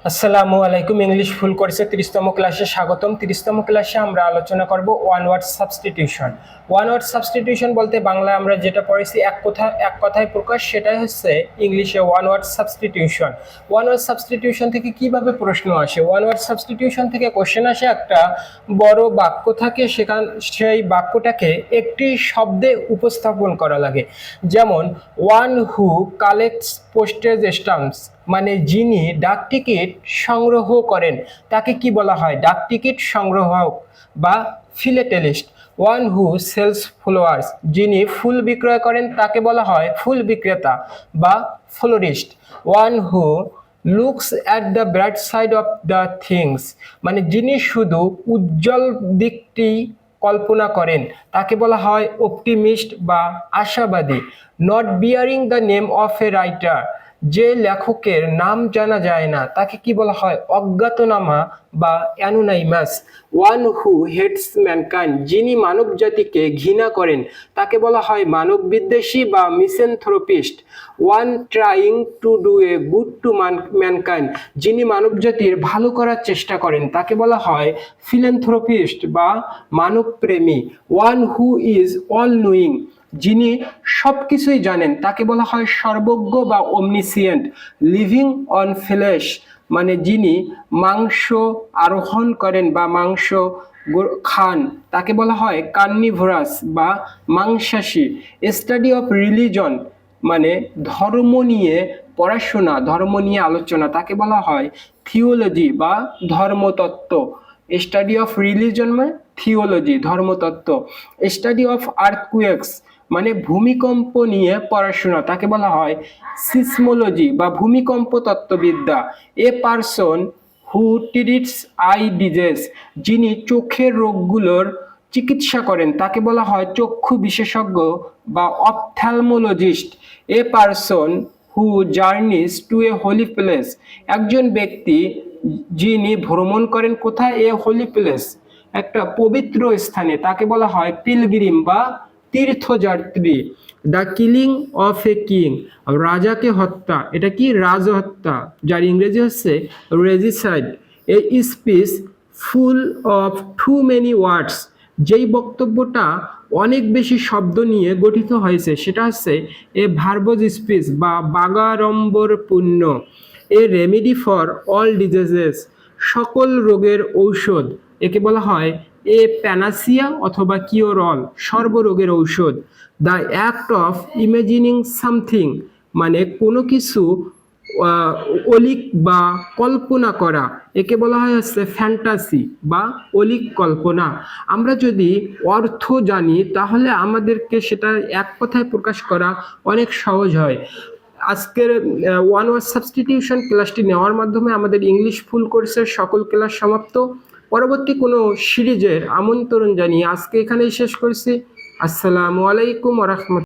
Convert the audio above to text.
আসসালামু আলাইকুম। English full কোর্সের 30তম ক্লাসে স্বাগতম। 30তম ক্লাসে আমরা আলোচনা করব one word substitution. One word substitution বলতে বাংলায় আমরা যেটা পড়েছি এক কথায় প্রকাশ, সেটাই হচ্ছে ইংলিশে one word substitution. One word substitution থেকে কিভাবে প্রশ্ন আসে? ওয়ান ওয়ার্ড সাবস্টিটিউশন থেকে কোশ্চেন আসে, একটা বড় বাক্য থাকে, সেই বাক্যটাকে একটি শব্দে উপস্থাপন করা লাগে। যেমন one who collects postage stamps, মানে যিনি ডাক টিকিট সংগ্রহ করেন তাকে কি বলা হয়? ডাক টিকিট সংগ্রাহক বা ফিলেটেলিস্ট। ওয়ান হু সেলস ফ্লাওয়ার্স, যিনি ফুল বিক্রয় করেন তাকে বলা হয় ফুল বিক্রেতা বা florist. One who looks at the bright side of the things, মানে যিনি শুধু উজ্জ্বল দিকটি কল্পনা করেন তাকে বলা হয় অপটিমিস্ট বা আশাবাদী। Not bearing the name of a writer, যে লেখকের নাম জানা যায় না তাকে কি বলা হয়? অজ্ঞাতনামা বা অ্যানোনাইমাস। ওয়ান হু হেটস ম্যানকাইন্ড, যিনি মানব জাতিকে ঘৃণা করেন তাকে বলা হয় মানব বিদ্বেষী বা misanthropist. One trying to do a good to mankind, যিনি মানব জাতির ভালো করার চেষ্টা করেন তাকে বলা হয় ফিলেনথ্রোপিস্ট বা মানব প্রেমী। One who is all knowing, যিনি সবকিছুই জানেন তাকে বলা হয় সর্বজ্ঞ বা omniscient। লিভিং অন ফ্লেশ, মানে যিনি মাংস আরোহণ করেন বা মাংস খান তাকে বলা হয় কার্নিভোরাস বা মাংসাশী। স্টাডি অফ রিলিজন, মানে ধর্ম নিয়ে পড়াশোনা, ধর্ম নিয়ে আলোচনা তাকে বলা হয় থিওলজি বা ধর্মতত্ত্ব। স্টাডি অফ রিলিজন মানে থিওলজি, ধর্মতত্ত্ব। স্টাডি অফ আর্থকুয়েকস, মানে ভূমিকম্প নিয়ে পড়াশোনা তাকে বলা হয় সিসমোলজি বা ভূমিকম্প তত্ত্ববিদ্যা। A person who treats eye disease, যিনি চোখের রোগগুলোর চিকিৎসা করেন তাকে বলা হয় চক্ষু বিশেষজ্ঞ বা ophthalmologist. A person who journeys to a holy place, একজন ব্যক্তি যিনি ভ্রমণ করেন কোথায়? এ হোলি প্লেস, একটা পবিত্র স্থানে তাকে বলা হয় পিলগ্রিম বা তীর্থযাত্রী। The killing of a king, রাজাকে হত্যা, এটা কি? রাজহত্যা, যার ইংরেজি হচ্ছে regicide. A speech full of too many words, যেই বক্তব্যটা অনেক বেশি শব্দ নিয়ে গঠিত হয়েছে সেটা হচ্ছে এ ভার্বজ স্পিচ বা বাগাড়ম্বরপূর্ণ। এ রেমেডি ফর অল ডিজিজেস, সকল রোগের ঔষধ, একে বলা হয় এ প্যানাসিয়া অথবা কিওর অল, সর্বরোগের ঔষধ। The act of imagining something, মানে কোনো কিছু অলিক বা কল্পনা করা, একে বলা হয় হচ্ছে ফ্যান্টাসি বা অলিক কল্পনা। আমরা যদি অর্থ জানি তাহলে আমাদেরকে সেটা এক কথায় প্রকাশ করা অনেক সহজ হয়। আজকের ওয়ান ওয়ার্ড সাবস্টিটিউশন ক্লাসটি নেওয়ার মাধ্যমে আমাদের ইংলিশ ফুল কোর্সের সকল ক্লাস সমাপ্ত। পরবর্তী কোনো সিরিজের আমন্ত্রণ জানিয়ে আজকে এখানেই শেষ করছি। আসসালামু আলাইকুম ওয়া রাহমাতুল্লাহ।